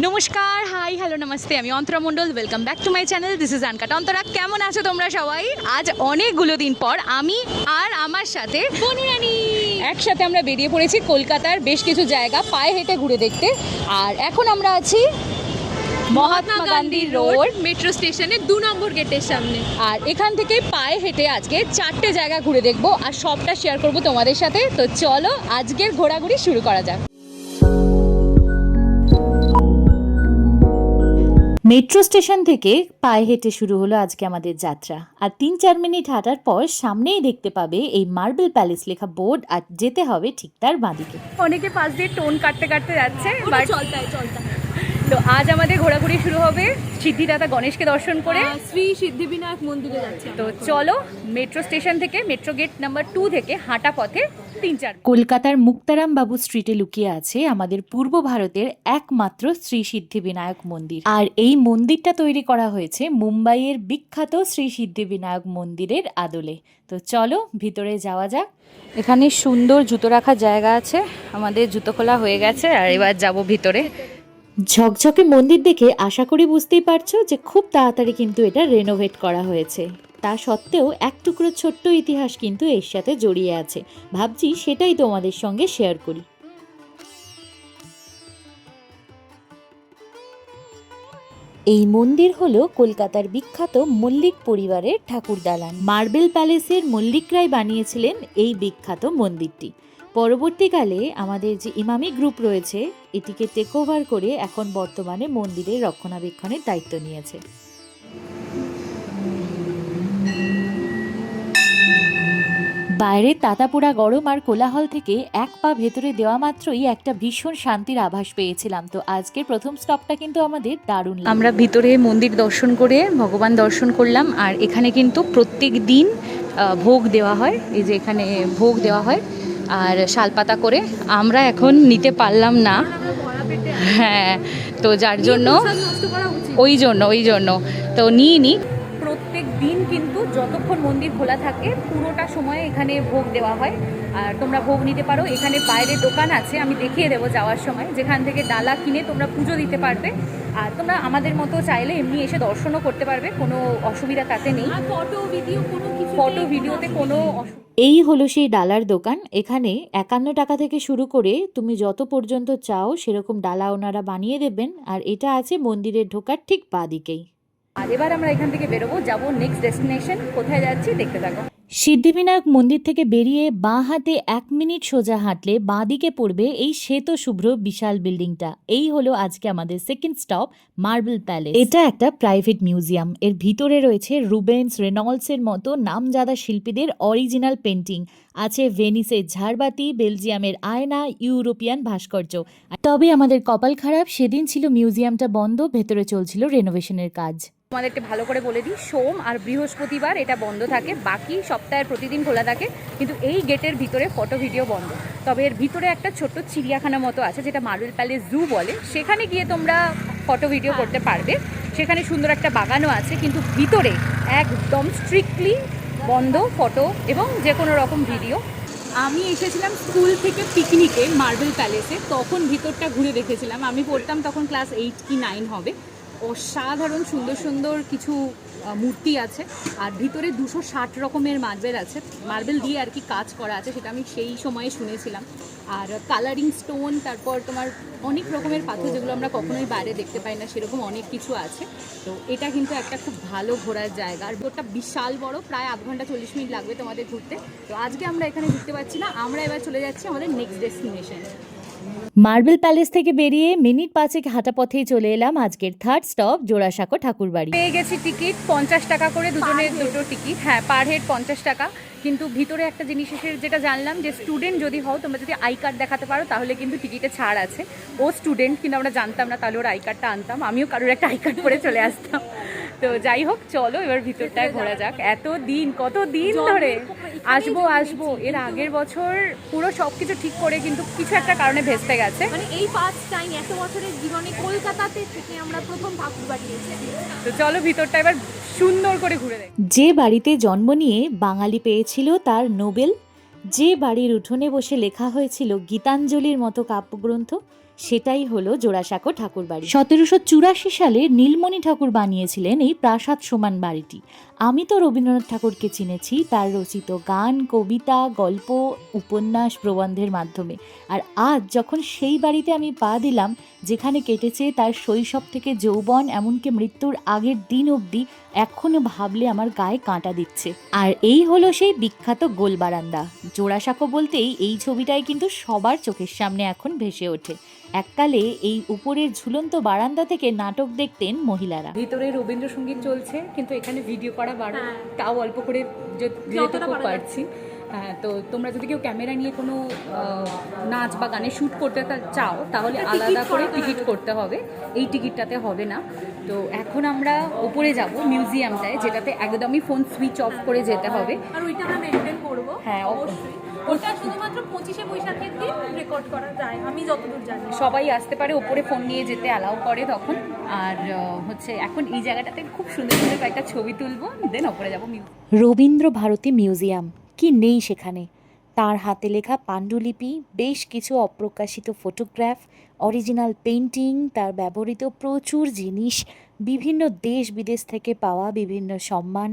নমস্কার, high, hello, নমস্তে। আমি Antara Mondal. Welcome back to my channel. This is uncut Antara. কেমন আছো তোমরা সবাই? আজ অনেকগুলো দিন পর আমি আর আমার সাথে বনুরানী একসাথে আমরা বেরিয়ে পড়েছি কলকাতার বেশ কিছু জায়গা পায়ে হেঁটে ঘুরে দেখতে। আর এখন আমরা আছি মহাত্মা গান্ধী রোড মেট্রো স্টেশনের 2 নম্বর গেটের সামনে। আর এখান থেকে পায়ে হেঁটে আজকে 4টে জায়গা ঘুরে দেখবো আর সবটা শেয়ার করব তোমাদের সাথে। তো চলো আজকের ঘোরাঘুরি শুরু করা যাক। মেট্রো স্টেশন থেকে পায়ে হেঁটে শুরু হলো আজকে আমাদের যাত্রা। আর 3-4 মিনিট হাঁটার পর সামনেই দেখতে পাবে এই মার্বেল প্যালেস লেখা বোর্ড, আর যেতে হবে ঠিক তার বাঁদিকে। অনেকে পাশ দিয়ে টোন কাটতে কাটতে যাচ্ছে, চলতায় তো আজ আমাদের ঘোরাঘুরি শুরু হবে সিদ্ধিদাতা গণেশকে দর্শন করে। শ্রী সিদ্ধিবিনায়ক মন্দিরে যাচ্ছে। তো চলো মেট্রো স্টেশন থেকে মেট্রো গেট নাম্বার 2 থেকে হাঁটা পথে 3-4 কলকাতার মুক্তারাম বাবু স্ট্রিটে লুকিয়ে আছে আমাদের পূর্ব ভারতের একমাত্র শ্রী সিদ্ধিবিনায়ক মন্দির। আর এই মন্দিরটা তৈরি করা হয়েছে মুম্বাইয়ের বিখ্যাত শ্রী সিদ্ধিবিনায়ক মন্দিরের আদলে। তো চলো ভিতরে যাওয়া যাক। এখানে সুন্দর জুতো রাখার জায়গা আছে। আমাদের জুতো খোলা হয়ে গেছে আর এবার যাব ভিতরে। ঝকঝকে মন্দির দেখে আশা করি বুঝতেই পারছো যে খুব তাড়াতাড়ি কিন্তু এটা রেনোভেট করা হয়েছে। তা সত্ত্বেও এক টুকরো ছোট্ট ইতিহাস কিন্তু এর সাথে জড়িয়ে আছে। ভাবছি সেটাই তোমাদের সঙ্গে শেয়ার করি। এই মন্দির হলো কলকাতার বিখ্যাত মল্লিক পরিবারের ঠাকুর দালান। মার্বেল প্যালেসের মল্লিকরাই বানিয়েছিলেন এই বিখ্যাত মন্দিরটি। পরবর্তীকালে আমাদের যে ইমামি গ্রুপ রয়েছে এটিকে টেক ওভার করে এখন বর্তমানে মন্দিরের রক্ষণাবেক্ষণের দায়িত্ব নিয়েছে। বাইরে তাতাপোড়া গরম আর কোলাহল থেকে এক পা ভেতরে দেওয়া মাত্রই একটা ভীষণ শান্তির আভাস পেয়েছিলাম। তো আজকের প্রথম স্টপটা কিন্তু আমাদের দারুণ লাগলো। আমরা ভিতরে মন্দির দর্শন করে ভগবান দর্শন করলাম। আর এখানে কিন্তু প্রত্যেক দিন ভোগ দেওয়া হয়। এই যে এখানে ভোগ দেওয়া হয় আর শালপাতা করে। আমরা এখন নিতে পারলাম না, হ্যাঁ, তো যার জন্য ওই জন্য তো নিই। প্রত্যেক দিন কিন্তু যতক্ষণ মন্দির খোলা থাকে পুরোটা সময় এখানে ভোগ দেওয়া হয়। আর তোমরা ভোগ নিতে পারো। এখানে বাইরে দোকান আছে, আমি দেখিয়ে দেবো যাওয়ার সময়, যেখান থেকে ডালা কিনে তোমরা পুজো দিতে পারবে। আর তোমরা আমাদের মতো চাইলে এমনি এসে দর্শনও করতে পারবে, কোনো অসুবিধা তাতে নেই। ফটো ভিডিওতে কোনো এই হলো সেই ডালার দোকান। এখানে 51 টাকা থেকে শুরু করে তুমি যত পর্যন্ত চাও সেরকম ডালা ওনারা বানিয়ে দেবেন। আর এটা আছে মন্দিরের ঢোকার ঠিক বাঁদিকেই। আর এবার আমরা এখান থেকে বেরোবো, যাবো নেক্সট ডেস্টিনেশন। কোথায় যাচ্ছি দেখতে থাকো। সিদ্ধিবিনায়ক মন্দির থেকে বেরিয়ে বাঁ হাতে 1 মিনিট সোজা হাঁটলে বাঁদিকে পড়বে এই শ্বেত শুভ্র বিশাল বিল্ডিংটা। এই হলো আজকে আমাদের সেকেন্ড স্টপ, মার্বেল প্যালেস। এটা একটা প্রাইভেট মিউজিয়াম। এর ভিতরে রয়েছে রুবেন্স, রেনল্ডসের মতো নামজাদা শিল্পীদের অরিজিনাল পেন্টিং। আছে ভেনিসের ঝাড়বাতি, বেলজিয়ামের আয়না, ইউরোপিয়ান ভাস্কর্য। তবে আমাদের কপাল খারাপ, সেদিন ছিল মিউজিয়ামটা বন্ধ, ভেতরে চলছিল রেনোভেশনের কাজ। আমাদেরকে ভালো করে বলে দিই, সোম আর বৃহস্পতিবার এটা বন্ধ থাকে, বাকি সপ্তাহের প্রতিদিন খোলা থাকে। কিন্তু এই গেটের ভিতরে ফটো ভিডিও বন্ধ। তবে এর ভিতরে একটা ছোট্ট চিড়িয়াখানা মতো আছে, যেটা মার্বেল প্যালেস জু বলে। সেখানে গিয়ে তোমরা ফটো ভিডিও করতে পারবে। সেখানে সুন্দর একটা বাগানও আছে, কিন্তু ভিতরে একদম স্ট্রিক্টলি বন্ধ ফটো এবং যে কোনো রকম ভিডিও। আমি এসেছিলাম স্কুল থেকে পিকনিকে মার্বেল প্যালেসে, তখন ভিতরটা ঘুরে দেখেছিলাম। আমি পড়তাম তখন ক্লাস 8 কি 9 হবে। অসাধারণ সুন্দর সুন্দর কিছু মূর্তি আছে। আর ভিতরে 260 রকমের মার্বেল আছে, মার্বেল দিয়ে আর কি কাজ করা আছে, সেটা আমি সেই সময়ে শুনেছিলাম। আর কালারিং স্টোন, তারপর তোমার অনেক রকমের পাথর যেগুলো আমরা কখনোই বাইরে দেখতে পাই না, সেরকম অনেক কিছু আছে। তো এটা কিন্তু একটা খুব ভালো ঘোরার জায়গা। আর ওটা বিশাল বড়, প্রায় 1 ঘন্টা 40 মিনিট লাগবে তোমাদের ঘুরতে। তো আজকে আমরা এখানে ঘুরতে পারছি না, আমরা এবার চলে যাচ্ছি আমাদের নেক্সট ডেস্টিনেশন। মার্বেল প্যালেস থেকে বেরিয়ে মিনিট 5 হাঁটা পথেই চলে এলাম আজকের থার্ড স্টপ, জোড়াসাঁকো ঠাকুরবাড়ি। পেয়ে গেছি টিকিট 50 টাকা করে, দুজনের দুটো টিকিট, হ্যাঁ, পার হেড 50 টাকা। কিন্তু ভিতরে একটা জিনিসের যেটা জানলাম, যে স্টুডেন্ট যদি হও, তোমরা যদি আই কার্ড দেখাতে পারো তাহলে কিন্তু টিকিটে ছাড় আছে। ও স্টুডেন্ট, কিন্তু আমরা জানতাম না, তাহলে ওর আই কার্ডটা আনতাম, আমিও কারোর একটা আই কার্ড করে চলে আসতাম। তো যাই হোক, চলো এবার ভিতরটায় ঘোরা যাক। কত দিন ধরে আসবো। এর আগের বছর পুরো সব কিছু ঠিক করে কিন্তু কিছু একটা কারণে ভেস্তে গেছে। মানে এই ফার্স্ট টাইম এত বছরের জীবনে কলকাতাতে থেকে আমরা প্রথম ঠাকুর বাড়ি এসেছি। তো চলো ভিতরটা এবার সুন্দর করে ঘুরে দেখ। যে বাড়িতে জন্ম নিয়ে বাঙালি পেয়েছিল তার নোবেল, যে বাড়ির উঠোনে বসে লেখা হয়েছিল গীতাঞ্জলির মতো কাব্যগ্রন্থ, সেটাই হলো জোড়াসাঁকো ঠাকুরবাড়ি। 1784 সালে নীলমণি ঠাকুর বানিয়েছিলেন এই প্রাসাদ সমান বাড়িটি। আমি তো রবীন্দ্রনাথ ঠাকুরকে চিনেছি তার রচিত গান, কবিতা, গল্প, উপন্যাস, প্রবন্ধের মাধ্যমে। আর আজ যখন সেই বাড়িতে আমি পা দিলাম, যেখানে কেটেছে তার শৈশব থেকে যৌবন, এমনকি মৃত্যুর আগের দিন অবধি, এখনো ভাবলে আমার গায়ে কাঁটা দিচ্ছে। আর এই হলো সেই বিখ্যাত গোল বারান্দা। জোড়াসাঁকো বলতেই এই ছবিটাই কিন্তু সবার চোখের সামনে এখন ভেসে ওঠে। এককালে এই উপরের ঝুলন্ত বারান্দা থেকে নাটক দেখতেন মহিলারা। ভিতরে রবীন্দ্রসঙ্গীত চলছে, কিন্তু এখানে ভিডিও করা বারণ, হ্যাঁ। তাও অল্প করে যতটা যেটুকু পারা পারছি। হ্যাঁ, তো তোমরা যদি কেউ ক্যামেরা নিয়ে কোনো নাচ বা গানে শ্যুট করতে চাও তাহলে টিকিট আলাদা করে করাতে টিকিট হবে। করতে হবে, এই টিকিটটাতে হবে না। তো এখন আমরা উপরে যাব মিউজিয়ামটায়, যেটাতে একদমই ফোন সুইচ অফ করে যেতে হবে। আর ওইটা আমরা মেনটেন করবো। হ্যাঁ, অবশ্যই। ওটা শুধুমাত্র 25শে বৈশাখের দিন রেকর্ড করা যায়, আমি যতদূর জানি। সবাই আসতে পারে, ওপরে ফোন নিয়ে যেতে অ্যালাউ করে তখন। আর হচ্ছে এখন এই জায়গাটাতে খুব সুন্দর সুন্দর কয়েকটা ছবি তুলবো, দেন ওপরে যাবো রবীন্দ্র ভারতী মিউজিয়াম, কি নেই সেখানে! তার হাতে লেখা পাণ্ডুলিপি, বেশ কিছু অপ্রকাশিত ফটোগ্রাফ, অরিজিনাল পেইন্টিং, তার ব্যবহৃত প্রচুর জিনিস, বিভিন্ন দেশ বিদেশ থেকে পাওয়া বিভিন্ন সম্মান,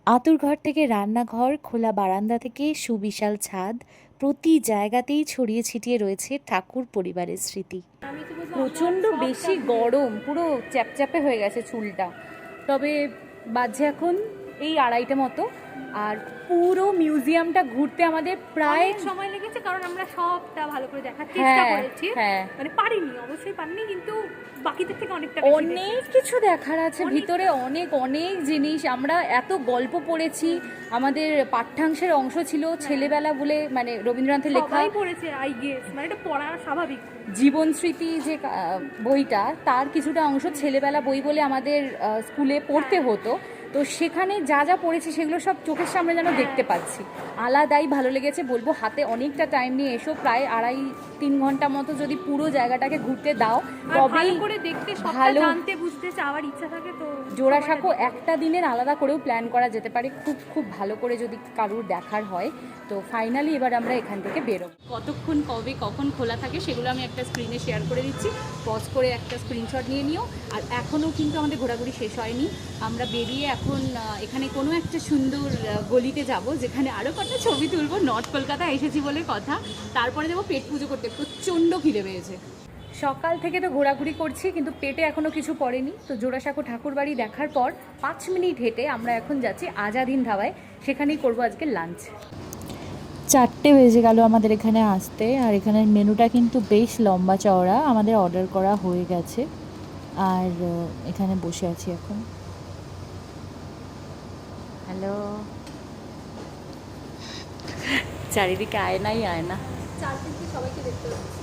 আঁতুড়ঘর থেকে রান্নাঘর, খোলা বারান্দা থেকে সুবিশাল ছাদ, প্রতি জায়গাতেই ছড়িয়ে ছিটিয়ে রয়েছে ঠাকুর পরিবারের স্মৃতি। আমি তো বলবো প্রচণ্ড আমরা বেশি সবটা গরম, পুরো চ্যাপচ্যাপে হয়ে গেছে চুলটা। তবে বাজে এখন এই 2:30 মতো, আর পুরো মিউজিয়ামটা ঘুরতে আমাদের প্রায় অনেক সময় লেগেছে, কারণ আমরা সবটা ভালো করে দেখার চেষ্টা হ্যাঁ, করেছি। হ্যাঁ। মানে পারিনি, অবশ্যই পারিনি, কিন্তু বাকিদের থেকে অনেকটা বেশি অনেক দেখেছি। কিছু দেখার আছে অনেক ভিতরে, অনেক অনেক জিনিস। আমরা এত গল্প পড়েছি, আমাদের পাঠ্যাংশের অংশ ছিল ছেলেবেলা বলে, মানে রবীন্দ্রনাথের লেখা সবাই পড়েছে, আই গেস, মানে এটা পড়া স্বাভাবিক। জীবন স্মৃতি যে বইটা, তার কিছুটা অংশ ছেলেবেলা বই বলে আমাদের স্কুলে পড়তে হতো। তো সেখানে যা যা পড়েছি সেগুলো সব চোখের সামনে যেন দেখতে পাচ্ছি, আলাদাই ভালো লেগেছে। বলবো হাতে অনেকটা টাইম নিয়ে এসো, প্রায় 2.5-3 ঘন্টা মতো যদি পুরো জায়গাটাকে ঘুরতে দাও আর তবেই ভালো করে দেখতে, সবটা ভালো। জানতে বুঝতে চাওয়ার ইচ্ছা থাকে তো জোড়াসাঁকো একটা দিনের আলাদা করেও প্ল্যান করা যেতে পারে, খুব খুব ভালো করে যদি কারুর দেখার হয়। তো ফাইনালি এবার আমরা এখান থেকে বেরোবো। কতক্ষণ কবে কখন খোলা থাকে সেগুলো আমি একটা স্ক্রিনে শেয়ার করে দিচ্ছি, পজ করে একটা স্ক্রিনশট নিয়ে নিও। আর এখনও কিন্তু আমাদের ঘোরাঘুরি শেষ হয়নি, আমরা বেরিয়ে এখন এখানে কোনো একটা সুন্দর গলিতে যাব, যেখানে আরও কটা ছবি তুলবো। নর্থ কলকাতা এসেছি বলে কথা, তারপরে যাবো পেট পুজো করতে। প্রচণ্ড খিদে পেয়েছে, সকাল থেকে তো ঘোরাঘুরি করছি, কিন্তু পেটে এখনও কিছু পড়েনি। তো জোড়াসাঁকো ঠাকুরবাড়ি দেখার পর 5 মিনিট হেঁটে আমরা এখন যাচ্ছি আজাদ হিন্দ ধাবায়, সেখানেই করবো আজকে লাঞ্চ। 4টে বেজে গেল আমাদের এখানে আসতে, আর এখানের মেনুটা কিন্তু বেশ লম্বা চওড়া। আমাদের অর্ডার করা হয়ে গেছে, আর এখানে বসে আছি এখন। হ্যালো, চারিদিকে আয়নাই আয়না। চারদিকে সবাইকে দেখতে পাচ্ছি।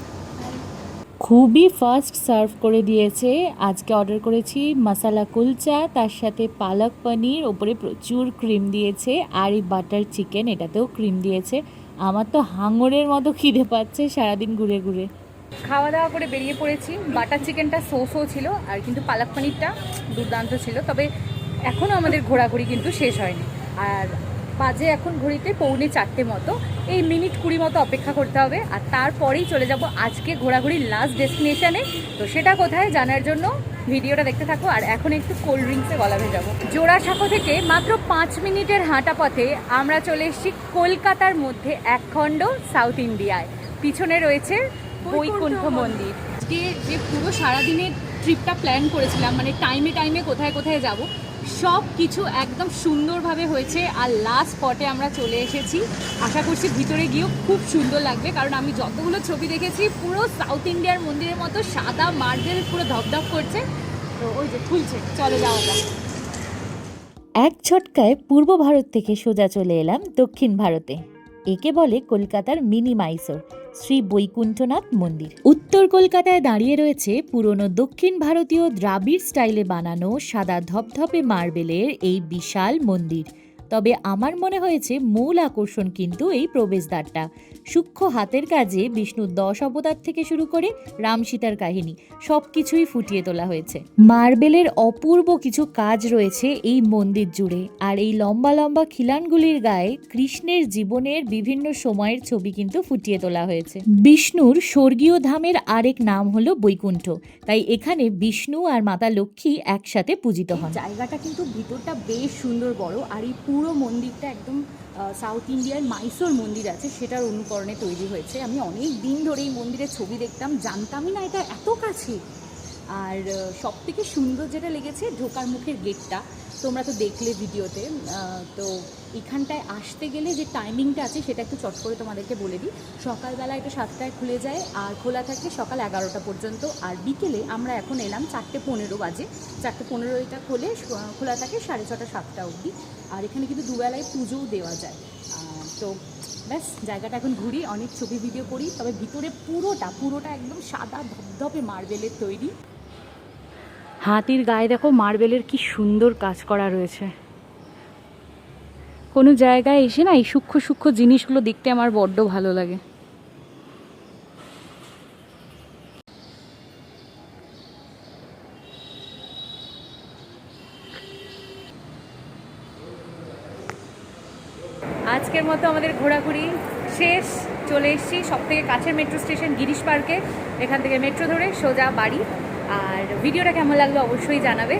খুবই ফাস্ট সার্ভ করে দিয়েছে। আজকে অর্ডার করেছি মশালা কুলচা, তার সাথে পালক পনির, ওপরে প্রচুর ক্রিম দিয়েছে, আর এই বাটার চিকেন, এটাতেও ক্রিম দিয়েছে। আমার তো হাঙরের মতো খিদে পাচ্ছে সারাদিন ঘুরে ঘুরে। খাওয়া দাওয়া করে বেরিয়ে পড়েছি। বাটার চিকেনটা সো ছিল, আর কিন্তু পালক পনিরটা দুর্দান্ত ছিল। তবে এখনও আমাদের ঘোরাঘুরি কিন্তু শেষ হয়নি, আর বাজে এখন ঘড়িতে 3:45 মতো। এই মিনিট 20 মতো অপেক্ষা করতে হবে, আর তারপরেই চলে যাব আজকে ঘোরাঘুরির লাস্ট ডেস্টিনেশনে। তো সেটা কোথায় জানার জন্য ভিডিওটা দেখতে থাকো। আর এখন একটু কোল্ড ড্রিঙ্কসে গলা ভেজাবো। জোড়াসাঁকো থেকে মাত্র 5 মিনিটের হাঁটা পথে আমরা চলে এসেছি কলকাতার মধ্যে একখণ্ড সাউথ ইন্ডিয়ায়। পিছনে রয়েছে বৈকুণ্ঠ মন্দির। যে পুরো সারাদিনের ট্রিপটা প্ল্যান করেছিলাম, মানে টাইমে টাইমে কোথায় কোথায় যাব, সব কিছু একদম সুন্দরভাবে হয়েছে। আর লাস্ট স্পটে আমরা চলে এসেছি। আশা করছি ভিতরে গিয়েও খুব সুন্দর লাগবে, কারণ আমি যতগুলো ছবি দেখেছি পুরো সাউথ ইন্ডিয়ার মন্দিরের মতো সাদা মার্বেল পুরো ধপধপ করছে। তো ওই যে খুলছে, চলে যাওয়া যাক। এক ঝটকায় পূর্ব ভারত থেকে সোজা চলে এলাম দক্ষিণ ভারতে। একে বলে কলকাতার মিনি মাইসোর, শ্রী বৈকুণ্ঠনাথ মন্দির। উত্তর কলকাতায় দাঁড়িয়ে রয়েছে পুরনো দক্ষিণ ভারতীয় দ্রাবিড় স্টাইলে বানানো সাদা ধপধপে মার্বেলের এই বিশাল মন্দির। তবে আমার মনে হয়েছে মূল আকর্ষণ কিন্তু এই প্রবেশদ্বারটা। সূক্ষ্ম হাতের কাজে বিষ্ণুর 10 অবতার থেকে শুরু করে রাম সীতার কাহিনী সবকিছুই ফুটিয়ে তোলা হয়েছে। মার্বেলের অপূর্ব কিছু কাজ রয়েছে এই মন্দির জুড়ে, আর এই লম্বা লম্বা খিলানগুলির গায়ে কৃষ্ণের জীবনের বিভিন্ন সময়ের ছবি কিন্তু ফুটিয়ে তোলা হয়েছে। বিষ্ণুর স্বর্গীয় ধামের আরেক নাম হলো বৈকুণ্ঠ, তাই এখানে বিষ্ণু আর মাতা লক্ষ্মী একসাথে পূজিত হন। জায়গাটা কিন্তু ভিতরটা বেশ সুন্দর বড়, আর এই পুরো মন্দিরটা একদম সাউথ ইন্ডিয়ার মাইসোর মন্দির আছে সেটার অনুকরণে তৈরি হয়েছে। আমি অনেক দিন ধরে এই মন্দিরের ছবি দেখতাম, জানতামই না এটা এত কাছে। আর সব থেকে সুন্দর যেটা লেগেছে ঢোকার মুখের গেটটা, তোমরা তো দেখলে ভিডিওতে। তো এখানটায় আসতে গেলে যে টাইমিংটা আছে সেটা একটু চট করে তোমাদেরকে বলে দিই। সকালবেলা এটা 7টায় খুলে যায় আর খোলা থাকে সকাল 11টা পর্যন্ত। আর বিকেলে আমরা এখন এলাম 4:15 বাজে, 4:15 এটা খোলা থাকে 6:30 7টা অবধি। আর এখানে কিন্তু দুবেলায় পুজোও দেওয়া যায়। তো ব্যাস জায়গাটা এখন ঘুরি, অনেক ছবি ভিডিও করি। তবে ভিতরে পুরোটা একদম সাদা ধপধপে মার্বেলের তৈরি। হাতির গায়ে দেখো মার্বেলের কি সুন্দর কাজ করা রয়েছে। কোনো জায়গায় এসে না এই সূক্ষ্ম সূক্ষ্ম জিনিসগুলো দেখতে আমার বড্ড ভালো লাগে। আজকের মতো আমাদের ঘোরাঘুরি শেষ, চলে এসেছি সবথেকে কাছের মেট্রো স্টেশন গিরিশ পার্কে। এখান থেকে মেট্রো ধরে সোজা বাড়ি। আর ভিডিওটা কেমন লাগলো অবশ্যই জানাবে।